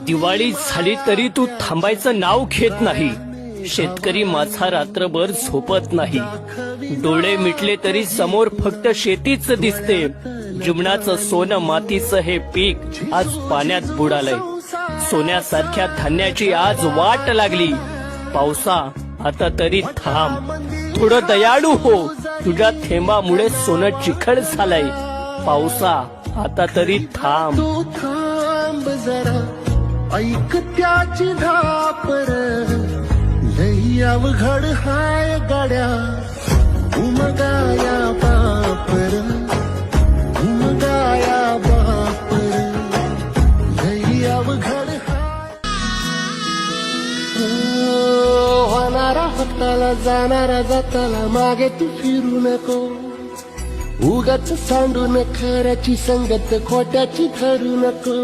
दिवाळी झाली तरी तू थांबायचं नाव घेत नाही. शेतकरी माझा रात्रभर झोपत नाही. डोळे मिटले तरी समोर फक्त शेतीच दिसते. जीवनाचं सोनं मातीचं हे पीक आज पाण्यात बुडालंय. सोन्यासारख्या धान्याची आज वाट लागली. पावसा आता तरी थांब, थोडं दयाळू हो. तुझ्या थेंबामुळे सोनं चिखल झालंय. पावसा आता तरी थांब. तू थांब जरा, ऐक त्याची धापर. लई अवघड हाय गाड्या, उमगाया बापर, उमगाया बापर. लई अवघड हाय. होणारा होताला जाणारा जाताला मागे तू फिरू नको. उगाच सांडून खऱ्याची संगत खोट्याची धरू नको.